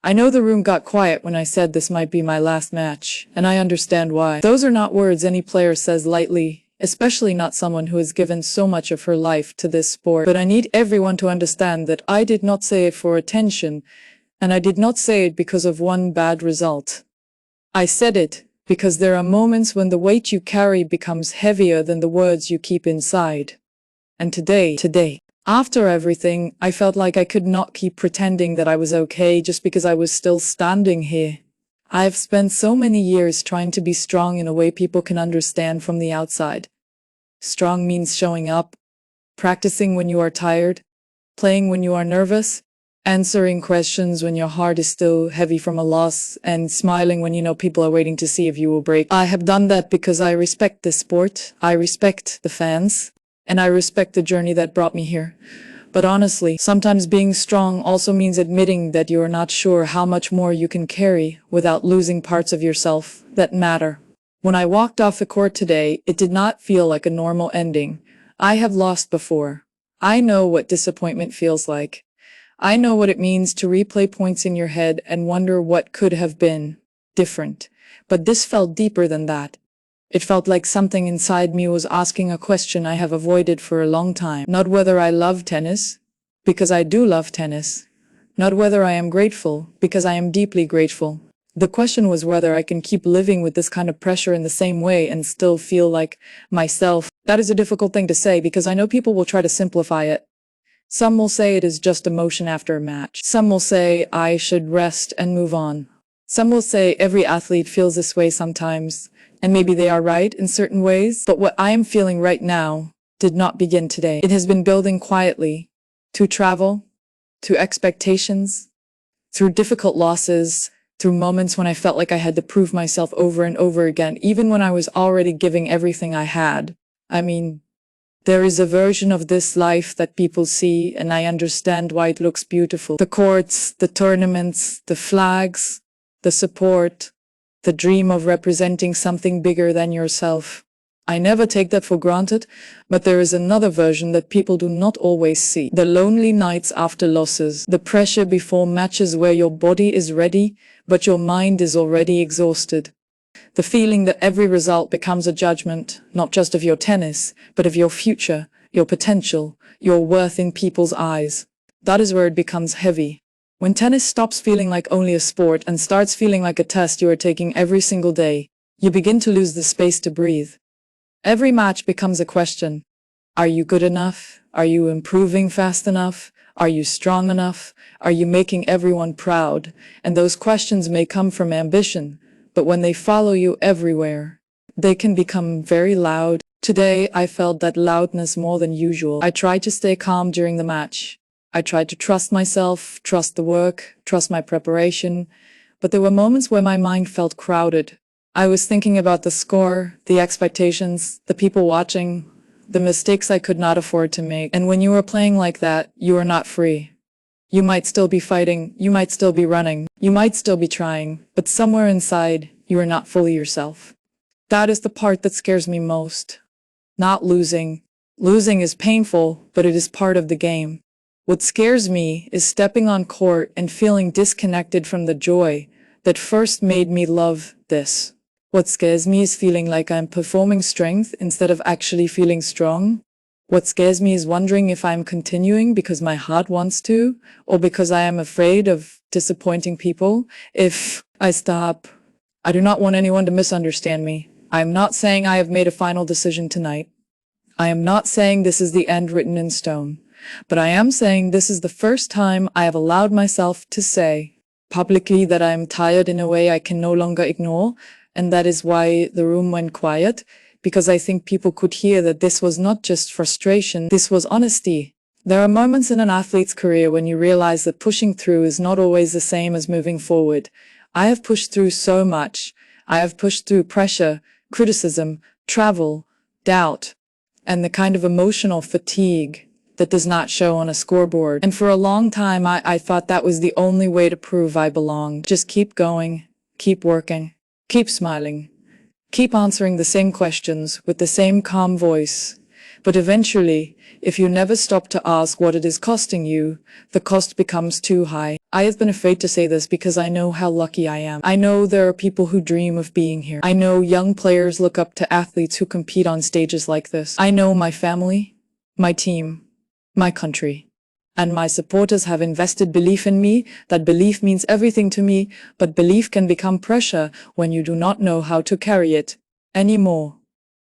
I know the room got quiet when I said this might be my last match, and I understand why. Those are not words any player says lightly, especially not someone who has given so much of her life to this sport. But I need everyone to understand that I did not say it for attention, and I did not say it because of one bad result. I said it because there are moments when the weight you carry becomes heavier than the words you keep inside. And today, after everything, I felt like I could not keep pretending that I was okay just because I was still standing here. I have spent so many years trying to be strong in a way people can understand from the outside. Strong means showing up, practicing when you are tired, playing when you are nervous, answering questions when your heart is still heavy from a loss, and smiling when you know people are waiting to see if you will break. I have done that because I respect this sport, I respect the fans, and I respect the journey that brought me here. But honestly, sometimes being strong also means admitting that you are not sure how much more you can carry without losing parts of yourself that matter. When I walked off the court today, it did not feel like a normal ending. I have lost before. I know what disappointment feels like. I know what it means to replay points in your head and wonder what could have been different. But this felt deeper than that. It felt like something inside me was asking a question I have avoided for a long time. Not whether I love tennis, because I do love tennis. Not whether I am grateful, because I am deeply grateful. The question was whether I can keep living with this kind of pressure in the same way and still feel like myself. That is a difficult thing to say because I know people will try to simplify it. Some will say it is just emotion after a match. Some will say I should rest and move on. Some will say every athlete feels this way sometimes. And maybe they are right in certain ways, but what I am feeling right now did not begin today. It has been building quietly, through travel, through expectations, through difficult losses, through moments when I felt like I had to prove myself over and over again, even when I was already giving everything I had. I mean, there is a version of this life that people see, and I understand why it looks beautiful. The courts, the tournaments, the flags, the support, the dream of representing something bigger than yourself. I never take that for granted, but there is another version that people do not always see. The lonely nights after losses, the pressure before matches where your body is ready, but your mind is already exhausted. The feeling that every result becomes a judgment, not just of your tennis, but of your future, your potential, your worth in people's eyes. That is where it becomes heavy. When tennis stops feeling like only a sport and starts feeling like a test you are taking every single day, you begin to lose the space to breathe. Every match becomes a question. Are you good enough? Are you improving fast enough? Are you strong enough? Are you making everyone proud? And those questions may come from ambition, but when they follow you everywhere, they can become very loud. Today, I felt that loudness more than usual. I tried to stay calm during the match. I tried to trust myself, trust the work, trust my preparation, but there were moments where my mind felt crowded. I was thinking about the score, the expectations, the people watching, the mistakes I could not afford to make. And when you are playing like that, you are not free. You might still be fighting, you might still be running, you might still be trying, but somewhere inside, you are not fully yourself. That is the part that scares me most. Not losing. Losing is painful, but it is part of the game. What scares me is stepping on court and feeling disconnected from the joy that first made me love this. What scares me is feeling like I'm performing strength instead of actually feeling strong. What scares me is wondering if I'm continuing because my heart wants to, or because I am afraid of disappointing people. If I stop, I do not want anyone to misunderstand me. I am not saying I have made a final decision tonight. I am not saying this is the end written in stone. But I am saying this is the first time I have allowed myself to say publicly that I am tired in a way I can no longer ignore, and that is why the room went quiet, because I think people could hear that this was not just frustration, this was honesty. There are moments in an athlete's career when you realize that pushing through is not always the same as moving forward. I have pushed through so much. I have pushed through pressure, criticism, travel, doubt, and the kind of emotional fatigue that does not show on a scoreboard. And for a long time, I thought that was the only way to prove I belonged. Just keep going, keep working, keep smiling, keep answering the same questions with the same calm voice. But eventually, if you never stop to ask what it is costing you, the cost becomes too high. I have been afraid to say this because I know how lucky I am. I know there are people who dream of being here. I know young players look up to athletes who compete on stages like this. I know my family, my team, my country, and my supporters have invested belief in me. That belief means everything to me, but belief can become pressure when you do not know how to carry it anymore.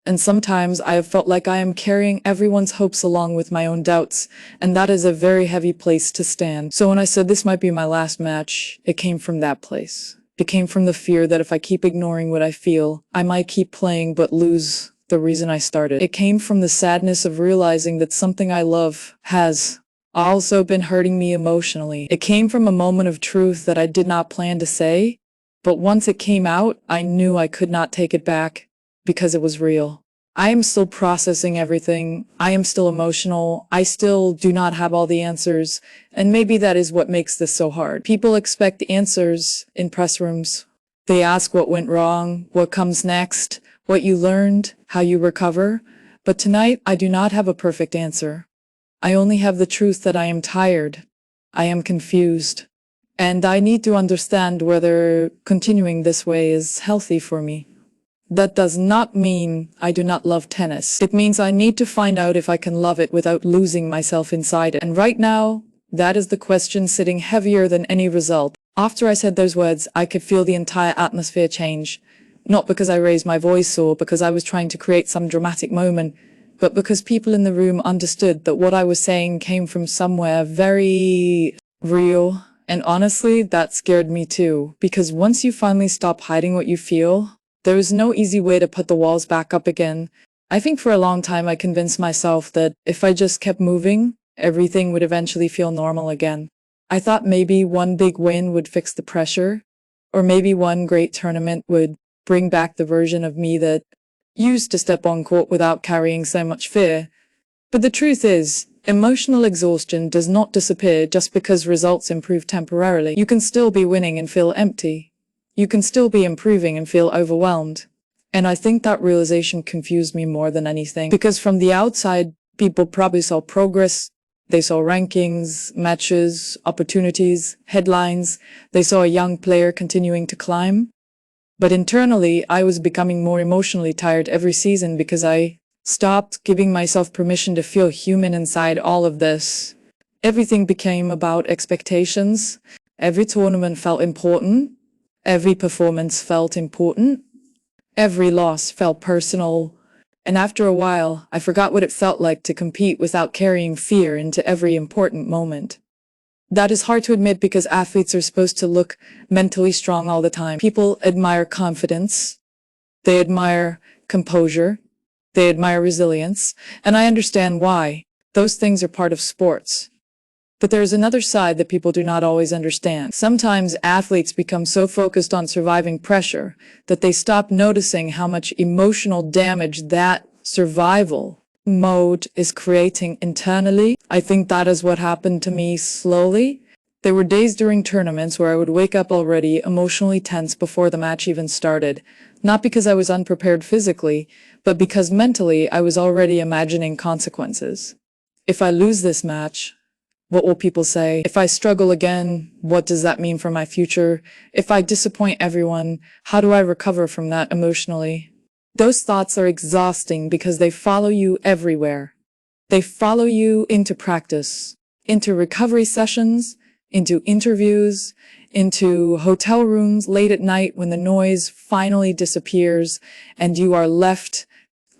And sometimes I have felt like I am carrying everyone's hopes along with my own doubts, and that is a very heavy place to stand. So when I said this might be my last match, it came from that place. It came from the fear that if I keep ignoring what I feel, I might keep playing but lose the reason I started. It came from the sadness of realizing that something I love has also been hurting me emotionally. It came from a moment of truth that I did not plan to say, but once it came out, I knew I could not take it back. Because it was real. I am still processing everything. I am still emotional. I still do not have all the answers. And maybe that is what makes this so hard. People expect answers in press rooms. They ask what went wrong, what comes next, what you learned, how you recover. But tonight, I do not have a perfect answer. I only have the truth that I am tired. I am confused. And I need to understand whether continuing this way is healthy for me. That does not mean I do not love tennis. It means I need to find out if I can love it without losing myself inside it. And right now, that is the question sitting heavier than any result. After I said those words, I could feel the entire atmosphere change. Not because I raised my voice or because I was trying to create some dramatic moment, but because people in the room understood that what I was saying came from somewhere very real. And honestly, that scared me too. Because once you finally stop hiding what you feel, there is no easy way to put the walls back up again. I think for a long time I convinced myself that if I just kept moving, everything would eventually feel normal again. I thought maybe one big win would fix the pressure, or maybe one great tournament would bring back the version of me that used to step on court without carrying so much fear. But the truth is, emotional exhaustion does not disappear just because results improve temporarily. You can still be winning and feel empty. You can still be improving and feel overwhelmed. And I think that realization confused me more than anything. Because from the outside, people probably saw progress. They saw rankings, matches, opportunities, headlines. They saw a young player continuing to climb. But internally, I was becoming more emotionally tired every season because I stopped giving myself permission to feel human inside all of this. Everything became about expectations. Every tournament felt important. Every performance felt important. Every loss felt personal. And after a while, I forgot what it felt like to compete without carrying fear into every important moment. That is hard to admit because athletes are supposed to look mentally strong all the time. People admire confidence. They admire composure. They admire resilience. And I understand why. Those things are part of sports. But there's another side that people do not always understand. Sometimes athletes become so focused on surviving pressure that they stop noticing how much emotional damage that survival mode is creating internally. I think that is what happened to me slowly. There were days during tournaments where I would wake up already emotionally tense before the match even started. Not because I was unprepared physically, but because mentally I was already imagining consequences. If I lose this match, what will people say? If I struggle again, what does that mean for my future? If I disappoint everyone, how do I recover from that emotionally? Those thoughts are exhausting because they follow you everywhere. They follow you into practice, into recovery sessions, into interviews, into hotel rooms late at night when the noise finally disappears and you are left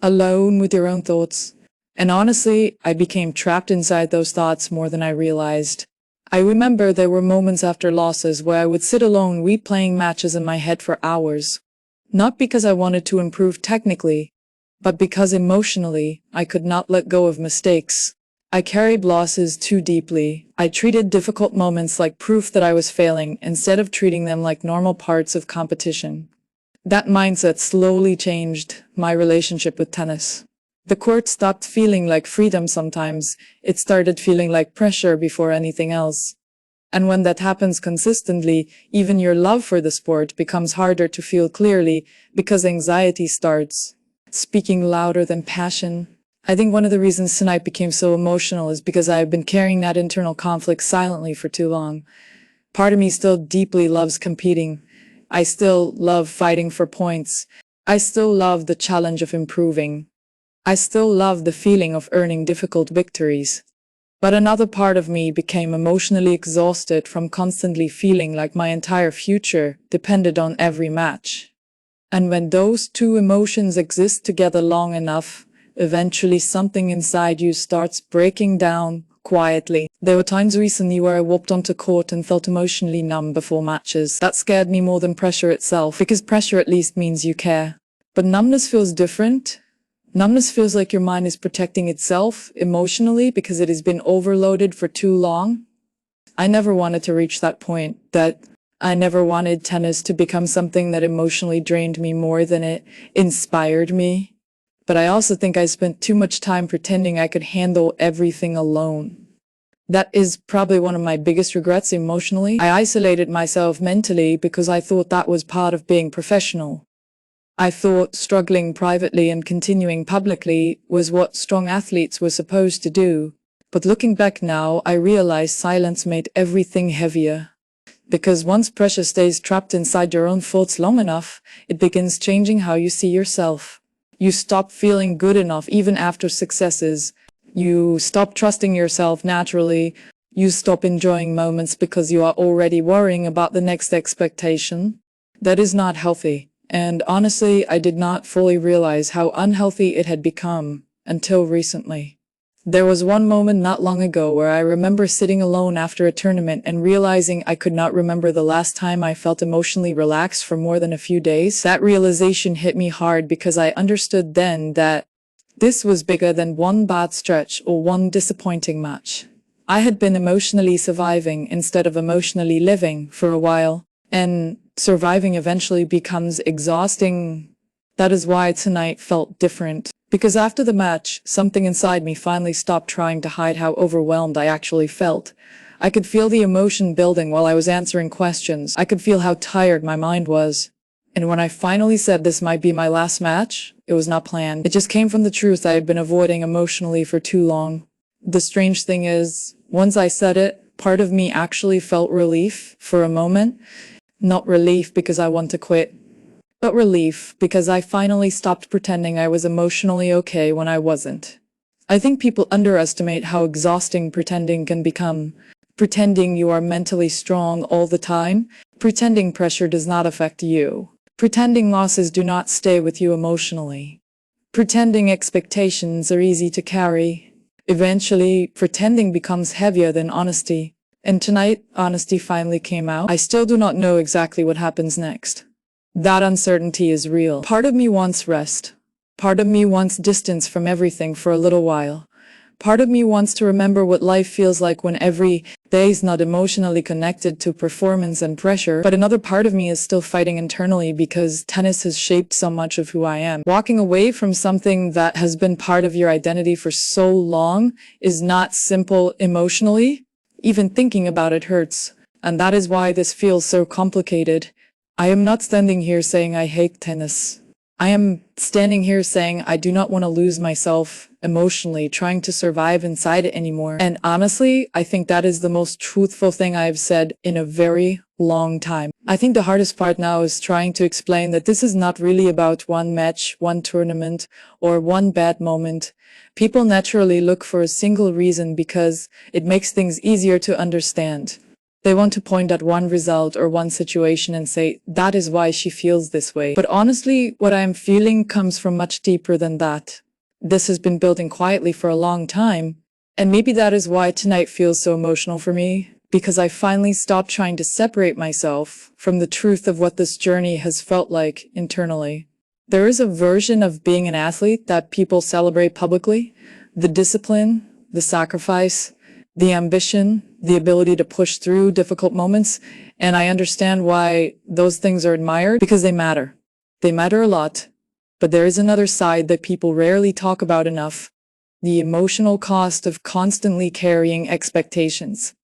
alone with your own thoughts. And honestly, I became trapped inside those thoughts more than I realized. I remember there were moments after losses where I would sit alone replaying matches in my head for hours. Not because I wanted to improve technically, but because emotionally, I could not let go of mistakes. I carried losses too deeply. I treated difficult moments like proof that I was failing instead of treating them like normal parts of competition. That mindset slowly changed my relationship with tennis. The court stopped feeling like freedom sometimes. It started feeling like pressure before anything else. And when that happens consistently, even your love for the sport becomes harder to feel clearly because anxiety starts speaking louder than passion. I think one of the reasons tonight became so emotional is because I have been carrying that internal conflict silently for too long. Part of me still deeply loves competing. I still love fighting for points. I still love the challenge of improving. I still love the feeling of earning difficult victories. But another part of me became emotionally exhausted from constantly feeling like my entire future depended on every match. And when those two emotions exist together long enough, eventually something inside you starts breaking down quietly. There were times recently where I walked onto court and felt emotionally numb before matches. That scared me more than pressure itself, because pressure at least means you care. But numbness feels different. Numbness feels like your mind is protecting itself emotionally because it has been overloaded for too long. I never wanted to reach that point, that I never wanted tennis to become something that emotionally drained me more than it inspired me. But I also think I spent too much time pretending I could handle everything alone. That is probably one of my biggest regrets emotionally. I isolated myself mentally because I thought that was part of being professional. I thought struggling privately and continuing publicly was what strong athletes were supposed to do. But looking back now, I realize silence made everything heavier. Because once pressure stays trapped inside your own thoughts long enough, it begins changing how you see yourself. You stop feeling good enough even after successes. You stop trusting yourself naturally. You stop enjoying moments because you are already worrying about the next expectation. That is not healthy. And honestly, I did not fully realize how unhealthy it had become until recently. There was one moment not long ago where I remember sitting alone after a tournament and realizing I could not remember the last time I felt emotionally relaxed for more than a few days. That realization hit me hard because I understood then that this was bigger than one bad stretch or one disappointing match. I had been emotionally surviving instead of emotionally living for a while, and surviving eventually becomes exhausting. That is why tonight felt different. Because after the match, something inside me finally stopped trying to hide how overwhelmed I actually felt. I could feel the emotion building while I was answering questions. I could feel how tired my mind was. And when I finally said this might be my last match, it was not planned. It just came from the truth I had been avoiding emotionally for too long. The strange thing is, once I said it, part of me actually felt relief for a moment. Not relief because I want to quit, but relief because I finally stopped pretending I was emotionally okay when I wasn't. I think people underestimate how exhausting pretending can become. Pretending you are mentally strong all the time, pretending pressure does not affect you, pretending losses do not stay with you emotionally, pretending expectations are easy to carry. Eventually, pretending becomes heavier than honesty. And tonight, honesty finally came out. I still do not know exactly what happens next. That uncertainty is real. Part of me wants rest. Part of me wants distance from everything for a little while. Part of me wants to remember what life feels like when every day is not emotionally connected to performance and pressure. But another part of me is still fighting internally because tennis has shaped so much of who I am. Walking away from something that has been part of your identity for so long is not simple emotionally. Even thinking about it hurts. And that is why this feels so complicated. I am not standing here saying I hate tennis. I am standing here saying I do not want to lose myself emotionally trying to survive inside it anymore. And honestly, I think that is the most truthful thing I've said in a very long time. I think the hardest part now is trying to explain that this is not really about one match, one tournament, or one bad moment. People naturally look for a single reason because it makes things easier to understand. They want to point at one result or one situation and say, that is why she feels this way. But honestly, what I am feeling comes from much deeper than that. This has been building quietly for a long time. And maybe that is why tonight feels so emotional for me, because I finally stopped trying to separate myself from the truth of what this journey has felt like internally. There is a version of being an athlete that people celebrate publicly. The discipline, the sacrifice, the ambition, the ability to push through difficult moments. And I understand why those things are admired because they matter. They matter a lot. But there is another side that people rarely talk about enough. The emotional cost of constantly carrying expectations.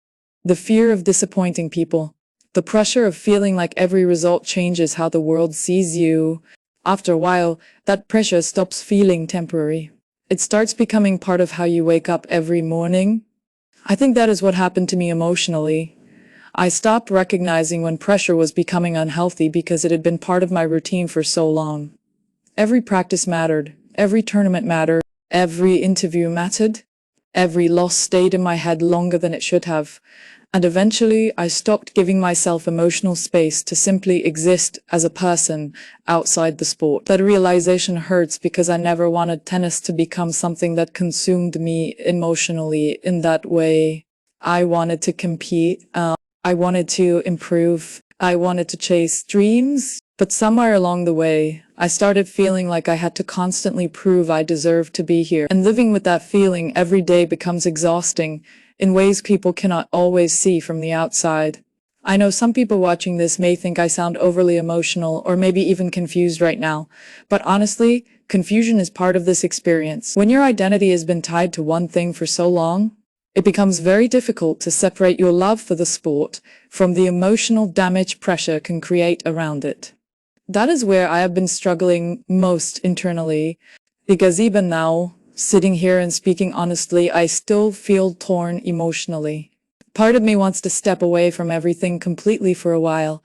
The fear of disappointing people. The pressure of feeling like every result changes how the world sees you. After a while, that pressure stops feeling temporary. It starts becoming part of how you wake up every morning. I think that is what happened to me emotionally. I stopped recognizing when pressure was becoming unhealthy because it had been part of my routine for so long. Every practice mattered, every tournament mattered, every interview mattered, every loss stayed in my head longer than it should have. And eventually, I stopped giving myself emotional space to simply exist as a person outside the sport. That realization hurts because I never wanted tennis to become something that consumed me emotionally in that way. I wanted to compete. I wanted to improve. I wanted to chase dreams. But somewhere along the way, I started feeling like I had to constantly prove I deserved to be here. And living with that feeling every day becomes exhausting in ways people cannot always see from the outside. I know some people watching this may think I sound overly emotional or maybe even confused right now, but honestly, confusion is part of this experience. When your identity has been tied to one thing for so long, it becomes very difficult to separate your love for the sport from the emotional damage pressure can create around it. That is where I have been struggling most internally, because even now, sitting here and speaking honestly, I still feel torn emotionally. Part of me wants to step away from everything completely for a while.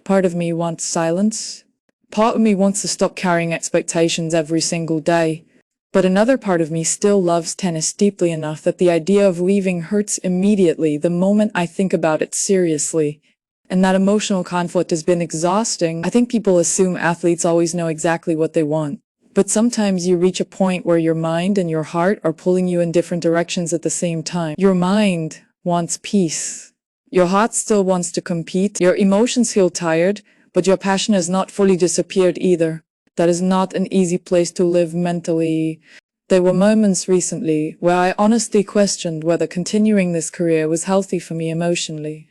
Part of me wants silence. Part of me wants to stop carrying expectations every single day. But another part of me still loves tennis deeply enough that the idea of leaving hurts immediately the moment I think about it seriously. And that emotional conflict has been exhausting. I think people assume athletes always know exactly what they want. But sometimes you reach a point where your mind and your heart are pulling you in different directions at the same time. Your mind wants peace. Your heart still wants to compete. Your emotions feel tired, but your passion has not fully disappeared either. That is not an easy place to live mentally. There were moments recently where I honestly questioned whether continuing this career was healthy for me emotionally.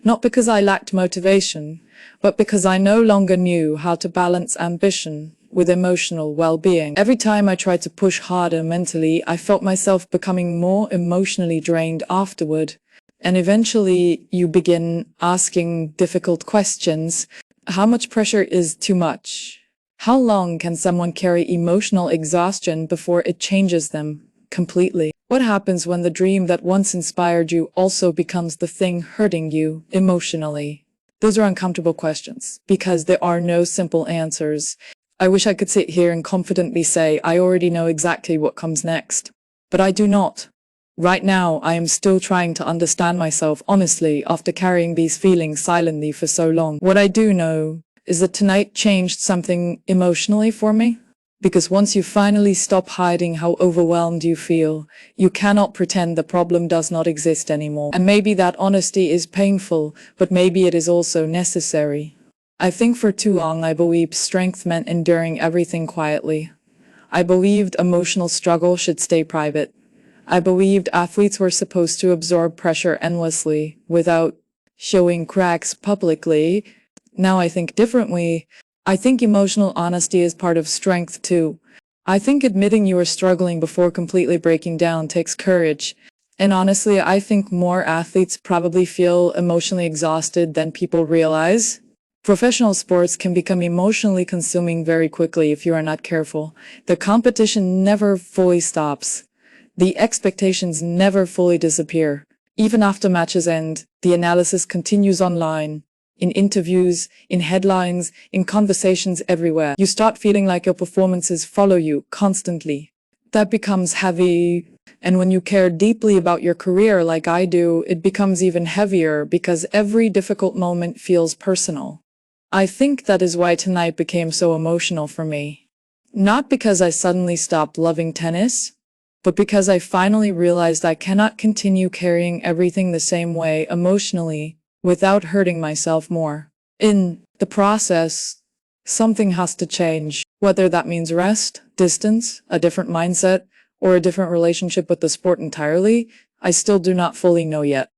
Not because I lacked motivation, but because I no longer knew how to balance ambition with emotional well-being. Every time I tried to push harder mentally, I felt myself becoming more emotionally drained afterward. And eventually you begin asking difficult questions. How much pressure is too much? How long can someone carry emotional exhaustion before it changes them completely? What happens when the dream that once inspired you also becomes the thing hurting you emotionally? Those are uncomfortable questions because there are no simple answers. I wish I could sit here and confidently say I already know exactly what comes next, but I do not. Right now, I am still trying to understand myself honestly after carrying these feelings silently for so long. What I do know is that tonight changed something emotionally for me. Because once you finally stop hiding how overwhelmed you feel, you cannot pretend the problem does not exist anymore. And maybe that honesty is painful, but maybe it is also necessary. I think for too long I believed strength meant enduring everything quietly. I believed emotional struggle should stay private. I believed athletes were supposed to absorb pressure endlessly without showing cracks publicly. Now I think differently. I think emotional honesty is part of strength too. I think admitting you are struggling before completely breaking down takes courage. And honestly, I think more athletes probably feel emotionally exhausted than people realize. Professional sports can become emotionally consuming very quickly if you are not careful. The competition never fully stops. The expectations never fully disappear. Even after matches end, the analysis continues online, in interviews, in headlines, in conversations everywhere. You start feeling like your performances follow you constantly. That becomes heavy. And when you care deeply about your career like I do, it becomes even heavier because every difficult moment feels personal. I think that is why tonight became so emotional for me. Not because I suddenly stopped loving tennis, but because I finally realized I cannot continue carrying everything the same way emotionally without hurting myself more. In the process, something has to change, whether that means rest, distance, a different mindset, or a different relationship with the sport entirely. I still do not fully know yet.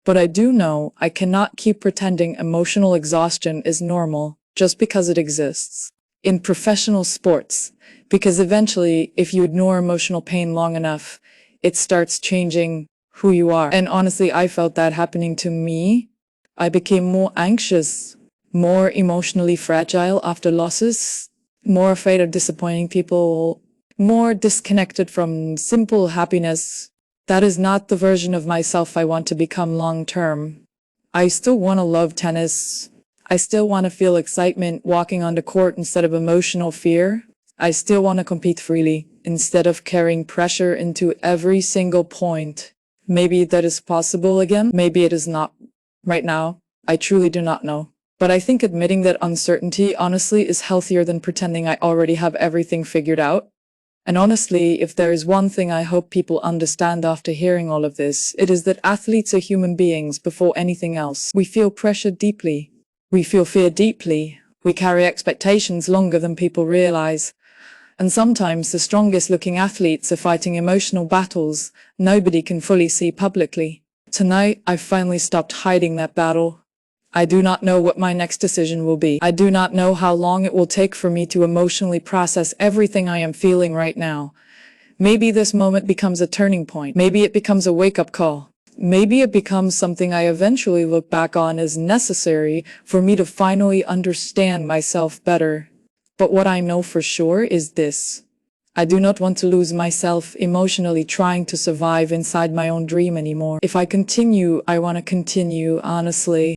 But I do know I cannot keep pretending emotional exhaustion is normal just because it exists. In professional sports, because eventually, if you ignore emotional pain long enough, it starts changing who you are. And honestly, I felt that happening to me. I became more anxious, more emotionally fragile after losses, more afraid of disappointing people, more disconnected from simple happiness. That is not the version of myself I want to become long term. I still want to love tennis. I still want to feel excitement walking on the court instead of emotional fear. I still want to compete freely instead of carrying pressure into every single point. Maybe that is possible again. Maybe it is not. Right now, I truly do not know. But I think admitting that uncertainty honestly is healthier than pretending I already have everything figured out. And honestly, if there is one thing I hope people understand after hearing all of this, it is that athletes are human beings before anything else. We feel pressure deeply. We feel fear deeply. We carry expectations longer than people realize. And sometimes the strongest looking athletes are fighting emotional battles nobody can fully see publicly. Tonight, I finally stopped hiding that battle. I do not know what my next decision will be. I do not know how long it will take for me to emotionally process everything I am feeling right now. Maybe this moment becomes a turning point. Maybe it becomes a wake-up call. Maybe it becomes something I eventually look back on as necessary for me to finally understand myself better. But what I know for sure is this. I do not want to lose myself emotionally trying to survive inside my own dream anymore. If I continue, I want to continue, honestly.